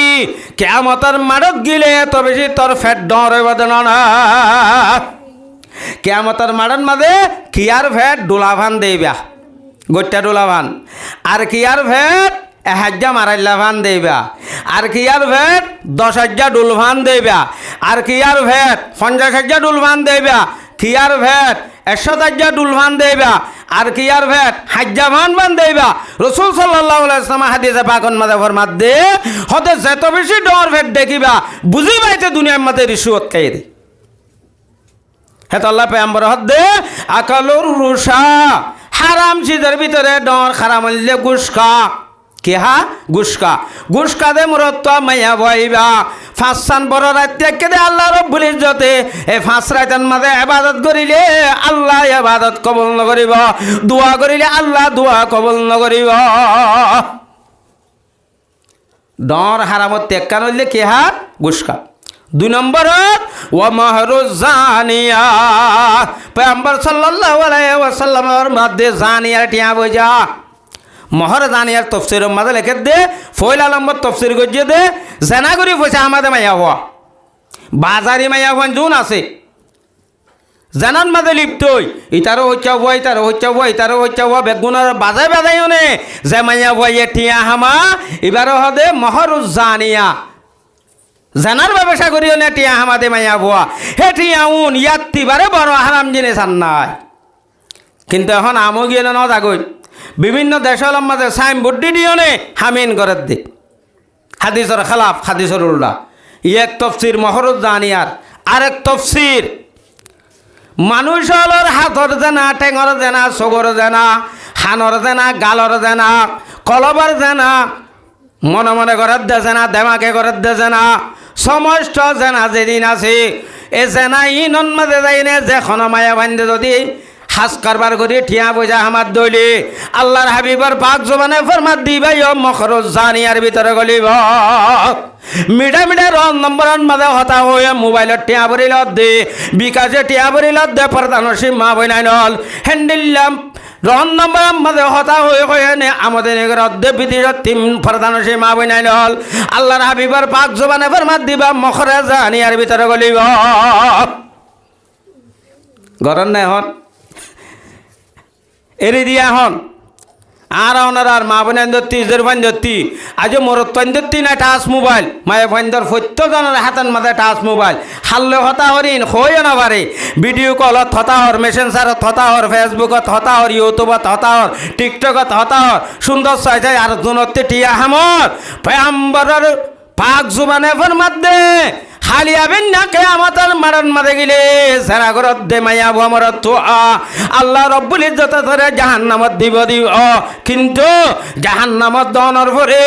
S1: কিয়ামতের মারত গিলে এত বেশি তোর ফেট ডর হইব না কিয়ামতের মারত মাঝে কিয়ার ফেট ডোলাভান দেইবা গোটা ডোলাভান আর কিয়ার ফেট 1000 মারাইলা ভান দেবা আর কিয়ার ভেট 10,000 ডুল ভান দেবা আর কিয়ার ভেট 50,000 ডুলভান দেবা কিয়ার ভেট 100,000 ডুলভান দেবা আর কিয়ার ভেট হাজ্জামান বান দেবা রাসূল সাল্লাল্লাহু আলাইহি ওয়াসাল্লাম হাদিসে পাকন মাঝে ফরমাত দে হতে যত বেশি ডর ভেট দেখিবা বুঝি পাইতে দুনিয়ার মধ্যে রিশুয়ত খাই দে হেত আল্লাহ পয়গম্বর হদে আকালুর রুশা হারাম চিজের ভিতরে ডর হারাম হইলে গুশকা কেহা গুশকা গুশকা দে মুরত মাইয়া ভাইবা ফাঁসান বড় রাত থেকে দে আল্লাহ রব্বুল ইজ্জতে এই ফাঁস রাতের মাঝে ইবাদত করিলে আল্লাহ ইবাদত কবুল নকরিব দোয়া করিলে আল্লাহ দোয়া কবুল নকরিব ডর হারামত ত্যাগ হইলে কেহা গুশকা 2 নম্বর ওয়া মাহরুজ জানিয়া পয়গম্বর সাল্লাল্লাহু আলাইহি ওয়াসাল্লামের মধ্যে জানিয়া টিয়া বজা মহর জানিয়ার তফসিরের মাঝে লিখে দে ফয়লা নম্বর তফসির গজিয়ে দে জানা করি পয়সা আমাদের মাইয়া হওয়া বাজারি মাইয়া হওয়ান জুন আছে জানান মাঝে লিপ্তই ইতারও হচ্ছে হওয়া ইতারও হচ্ছে হওয়া ইতারও হচ্ছে হওয়া বেগুনের বাজায় বাজাইও নে যে মাইয়া হওয়া টিয়া হামা এবারও হদে মহরুজ জানিয়া জানার ব্যবসা করিও না টিয়া হামাদে মাইয়া ভুয়া হে টিয়া উন ইয়াত্তিবারে বড় হারাম জিনিস আর নাই কিন্তু এখন আমও গিয়ে ন জাগই বিভিন্ন দেশের মাঝে সাইনবোর্ড দিও নে হামিন করে দে হাদিসের খেলাফ হাদিসের উল্টা এক তফসির মহরুজ জানিয়ার আরেক তফসির মানুষের হাতর জানা টেঙর জানা চগর জানা হানর জানা গালর জানা কলবার জানা মনে মনে করার দেছে না দেমাকে করার দেছে না সমস্ত জেনা যেদিন আছে এ জেনা ইনন মাঝে যাই নে যে খন মায়া বান্ধে যদি হাস কারবার করে ঠিয়া বোঝা আমার দইলে আল্লাহর হাবিবর পাক জবানে ফরমাত দিবাই মখরুজ জানিয়ার ভিতরে গলিব মিঠা মিঠা রং নম্বর মাঝে হতা হয়ে মোবাইলত টিয়া ভরিল দে বিকাশে টিয়া ভরিল দে প্রধানসী মা বইনাই নল হ্যান্ডিল্লাম রং নম্বর মাঝে হতা হয়ে নে আমাদের অর্ধে বিধির তিন প্রধানসী মা বইনাই নল আল্লাহর হাবিবর পাক জবানে ফরমাত দিবা মখরে জানিয়ার ভিতরে গলিব গরম নাই হন এরি দিয়া হন আর ওনার আর মা বোন দত্তি ইজের ফাইন দত্তি আজ মরত ফাইন দত্তি না টাচ মোবাইল মায়ে ফাইন্দর প্রত্যেকজনের হাতের মাথায় টাচ মোবাইল হাল্লে হতা হরিন হইও না পারে ভিডিও কলত হতা হর মেসেঞ্জারত হতা হর ফেসবুকত হতা হর ইউটিউবত হতা হর টিকটকত হতা হর সুন্দর চাই চাই আর জনতে টিয়া হামর পয়গম্বরের পাক জুবানে ফরমাত দে হালিয়াবেন না কিয়ামতের মারণ মাঝে গেলে সারা ঘরত দে মাইয়া ভমরত তো আল্লাহ রব্বুল ইজ্জত ধরে জাহান্নামত দিব কিন্তু জাহান্নামত দনের পরে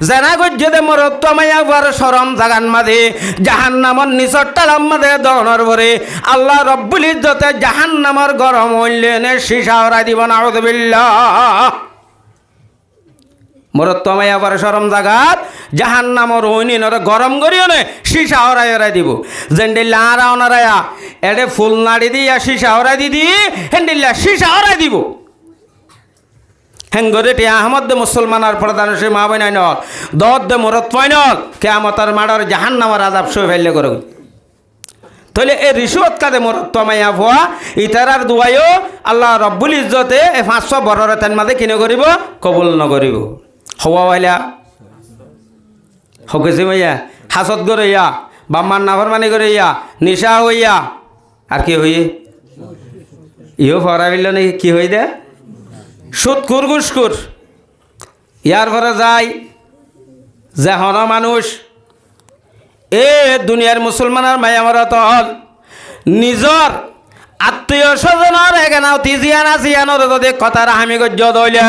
S1: জানা গজ্জে দে মরত তো মাইয়া বর শরম জাগান মাঝে জাহান্নামর নিচর টালাম মাঝে দনের পরে আল্লাহ রব্বুল ইজ্জতে জাহান্নামর গরম হইলে নে সীসা ওরা দিব নাউযুবিল্লাহ মরত তো মাইয়া বর শরম জাগাত জাহান্নামর হইনিনর গরম করিও নে সীসা হরাই হরাই দিব জেন্ডিল্লা আরা ওনারায়া এডে ফুল নাড়ি দিয়া সীসা হরাই দিদি হেন্ডিল্লা সীসা হরাই দিব হেঙ্গরে টিয়া আহমদ দে মুসলমানের প্রধান সে মা বই নাই নল দদ দে মরত পয়নল কেয়ামতের মাডার জাহান্নামর আযাব সই ফেললে করো তাহলে এই রিশুয়ত কাদে মরত তমাইয়া ভুয়া ইতারার দুয়াইও আল্লাহ রব্বুল ইজ্জতে 500 বড়র তেন মাঝে কিনে করিব কবুল নকরিব হওয়া হইলা হকেছে ভাইয়া হাসত গড়ইয়া বাম্মার নাফরমানি গড়ইয়া নিশা হইয়া আর কি হইয়ে ইও ফরাবিল নাকি কি হই দে সুৎকুর ঘুষকুর ইয়ার পরে যাই যে হন মানুষ এ দুনিয়ার মুসলমানের মায়ামরত হল নিজর আত্মীয় স্বজনের এখানে জিয়ানা জিয়ানোর যদি কথা রাহামি গজ্য দইলে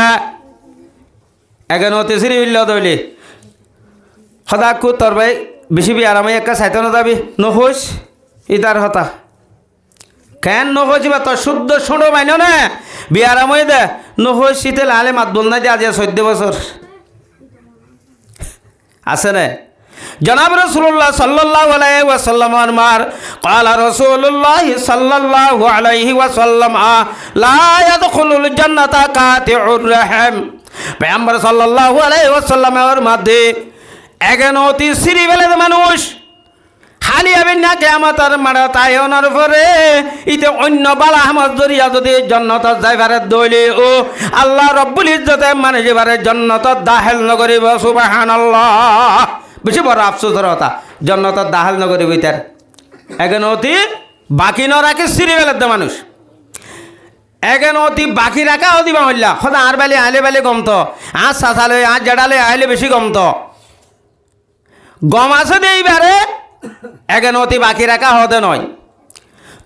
S1: এখানে তিসিরি বিল্ল দইলে সদা কু তোর ভাই বেশি বি আরামে একা চাইতে না যাবি নহস ইতার হতা কেন নহস বা তোর শুদ্ধ শুনো বাইন না বি আরামে দে নহস শীতে লালে মাত বল না যে আজ 14 বছর আছে না জনাব রাসূলুল্লাহ সাল্লাল্লাহু আলাইহি ওয়াসাল্লাম আরমার ক্বালা রাসূলুল্লাহ সাল্লাল্লাহু আলাইহি ওয়াসাল্লাম লা ইয়াদখুলুল জান্নাতা কাতিউর রাহিম পয়গম্বর সাল্লাল্লাহু আলাইহি ওয়াসাল্লামের মধ্যে এগেনতি সিরি বেলে মানুষ খালি আবেন না কিয়ামতের মাঠে তাই ওনার পরে ইতে অন্য বালা আহমদ জরিয়া যদি জান্নাতত যাইবারে দইলে ও আল্লাহ রব্বুল ইজ্জতে মানে যেবারে জান্নাতত দাখিল নকরিব সুবহানাল্লাহ বেশি বড় আফসোসের কথা জান্নাতত দাখিল নকরিব ইতার এখানে অতি বাকি ন রাখে সিঁড়ি বেলার দে মানুষ এখানে অতি বাকি রাখা অতি বাংলা সদা আর বেলে আইলে বেলে গমত আর চাচালে আর জেডালে আইলে বেশি গমত গম আছে দে এইবারে এখানে অতি বাকি রাখা হতে নয়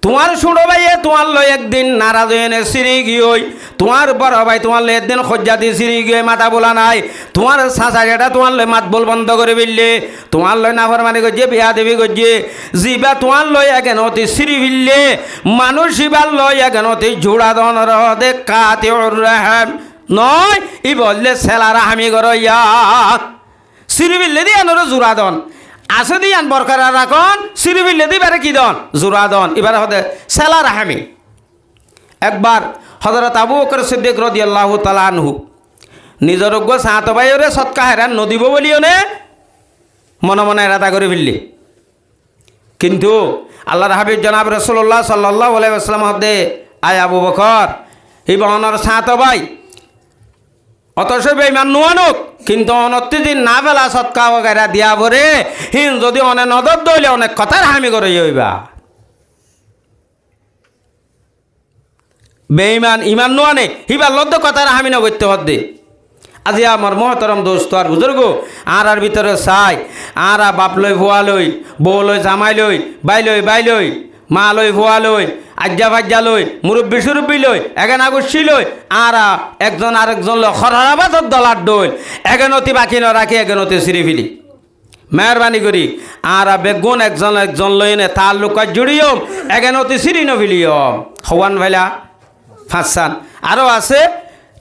S1: তোমার ছোট ভাইয়ে তোমার লই একদিন নারাজ হয়ে সিঁড়ি গিয়ে তোমার বড় ভাই তোমার লই একদিন খজ্জা দিয়ে সিঁড়ি গিয়ে মাথা বলা নাই তোমার চাচা যেটা তোমার লই মাত বল বন্ধ করে ফেললে তোমার লই নাফর মানে করছে বিয়া দেবী করছে জিবা তোমার লই একেন অতি সিঁড়ি ফেললে মানুষ ইবার লই একেন অতি জোড়া দন রদে কাতে রাহাম নয় ই বললে সেলারা হামি করো ইয়া সিঁড়ি ফেললে দিয়ে আনরে জোড়া দন আসে দি আন বরকার রাখন সিঁড়ি ফেললে দিবারে কি দন জোড়া দন এবার হতে সেলারা হামি একবার হযরত আবু বকর সিদ্দিক রাদিয়াল্লাহু তাআলা আনহু নিজের অজ্ঞ সাত ভাইরে সৎকা হেরান নদীব বলিও নে মনে মনে এরাদা করে ফেললি কিন্তু আল্লাহর হাবিব জনাব রাসূলুল্লাহ সাল্লাল্লাহু আলাইহি ওয়াসাল্লাম হদে আয় আবু বকর এই বহনর সাত ভাই অতএব বেঈমান নুয়ানুক কিন্তু অনতিদিন না বেলা সৎকা বগাইরা দিয়া ভরে হিন যদি অনে নদর দইলে অনেক কথার হামি করে হইবা বেঈমান ইমান নোয়ানে হিবার লদ্দ কথার হামি না করতে হদ্দে আজি আমার মহতরম দোস্ত আর বুজুর্গ আর ভিতরে চাই আর বাপ লই ভুয়া লই বউ লই জামাই লই বাই লই মা লই ভুয়া লই আজ্জা ভাজ্জা লই মুরব্বী সুরব্বী লই এখান আগুসি লই আর একজন আরেকজন লই খরাবাদর দলার দইল এখান অতি বাকি ন রাখি এখান অতি সিঁড়ি ফিলি মেহরবানি করি আর বেগুন একজন লই নে তার লোকার জুড়িও এখান অতি সিঁড়ি নফিলিও হওয়ান ভাইলা ফাঁসান আরও আছে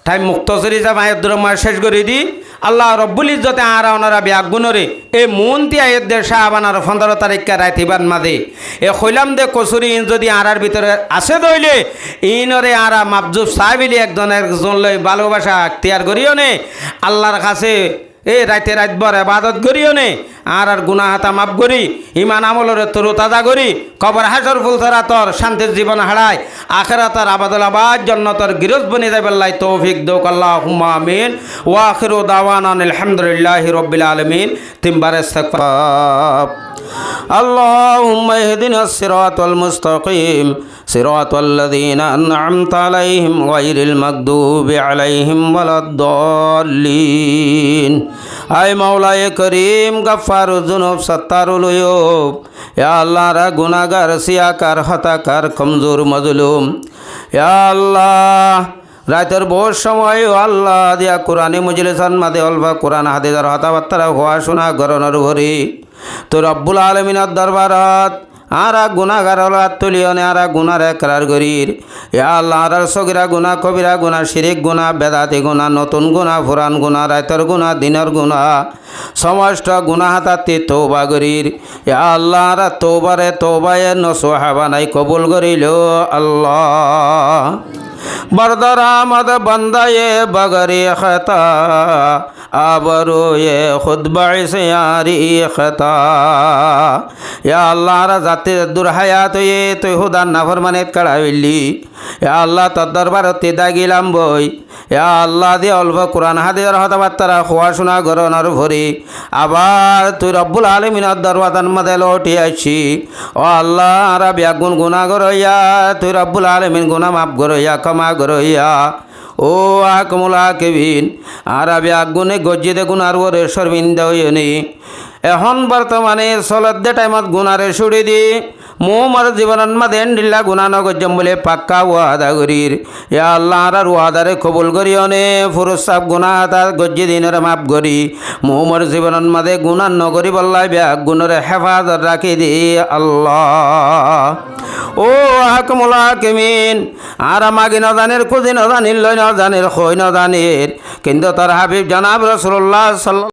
S1: টাইম মুক্তসরি যা মায়ের মায়ের শেষ করে দি আল্লাহ রব্বুল ইজ্জতে আর ওনারা ব্যাগুনরে এ মন দিয়া এর দে শাহবানার 15 তারিখকে রাইতিবান মাদে এ খৈলাম দে কচুরি ইন যদি আর ভিতরে আসে দইলে ইনরে আর মাবজুব সাহেবিলি একজন লই ভালোবাসা আক্তিয়ার করিও নে আল্লাহর কাছে এ রাইতে রাতভর ইবাদত করিও নে আর গুনাহ হাতা মাফ করি ইমান আমলের তরু তাজা করি কবর হাসর ফুল ধরা তোর শান্তির জীবন হারায় আখিরাতের আবাদুল আবাদ জান্নাতের গিরজ বনি যাইবাল্লাহ তৌফিক দৌক আল্লাহুম্মা আমিন ওয়া আখিরু দাওয়ানা আলহামদুলিল্লাহি রাব্বিল আলামিন তিনবার ইস্তিগফার আল্লাহুম্মা ইহদিনাস সিরাতাল মুস্তাকিম সিরাতাল লাযীনা আন'আমতা আলাইহিম গায়রিল মাগদুবি আলাইহিম ওয়ালাদ-দাল্লিন আয় মাওলায়ে করিম গফফারুয যুনুব সত্তারুল উয়ুব ইয়া আল্লাহ রা গুনাহগার সিয়াকার হতাকার কমজোর মজলুম ইয়া আল্লাহ রাতের বহু সময় আল্লাহ দিয়া কোরআনে মজলিসান মাদে অলবা কোরআন হাদিসের কথাবার্তা হওয়া শোনা গরনের ঘরে তো রব্বুল আলামিনের দরবারত আর গুনাহগার হাত তুলিয়নে আর গুনার একরার করির ইয়া আল্লাহ আর সগিরা গুনা কবিরা গুনা শিরিক গুনা বেদাতি গুনা নতুন গুনা পুরান গুনা রাতের গুনা দিনের গুনা সমস্ত গুনা হাতাতে তওবা করির ইয়া আল্লাহ আর তওবারে তওবায়ে নসুহা বানাই কবুল করিল আল্লাহ बरदरामद बंदाए बगरी खता आबरोए खुद बाइस यारी खता या अल्लाह रा जाते दुरहायात ये तो खुदा नाफरमानियत कराविली या अल्लाह तो दरबार तेदा गिलाम बई या अल्लाह दे अल्प कुरान हादिसर কথাবার্তা খোয়া শোনা গরনার ভরে আবার তুই রব্বুল আলামিনের দরবাজার মধ্যে লটি আইছি ও আল্লাহ আর বেগুন গুনাহ করইয়া তুই রব্বুল আলামিন গুনাহ মাফ করইয়া ক্ষমা করইয়া ও আকমুল আকিবিন আর বেগুনে গজ্জিতে গুনার ওরে শর্মিন্দা হইনি এখন বর্তমানে চলতে টাইমত গুনারে ছুড়ি দি মোর জীবনের মাঝে এন্ডিল্লা গুণা নগজম বলে পাক্কা ওয়াদা করির ইয়া আল্লাহ আর ওয়াদারে কবুল করিও নে ফুরুসাব গুণা তার গজ্জি দিনের মাফ করি মোর জীবনের মাঝে গুণা নগরি বল্লাই ব্যাগ গুণরে হেফাজত রাখি দি আল্লাহ ও হাকমুল হাকিমিন আর মাগি নজানের খুঁজি নজানির লই নজানের খই নজানির কিন্তু তার হাবিব জনাব রাসূলুল্লাহ সাল্লাল্লাহু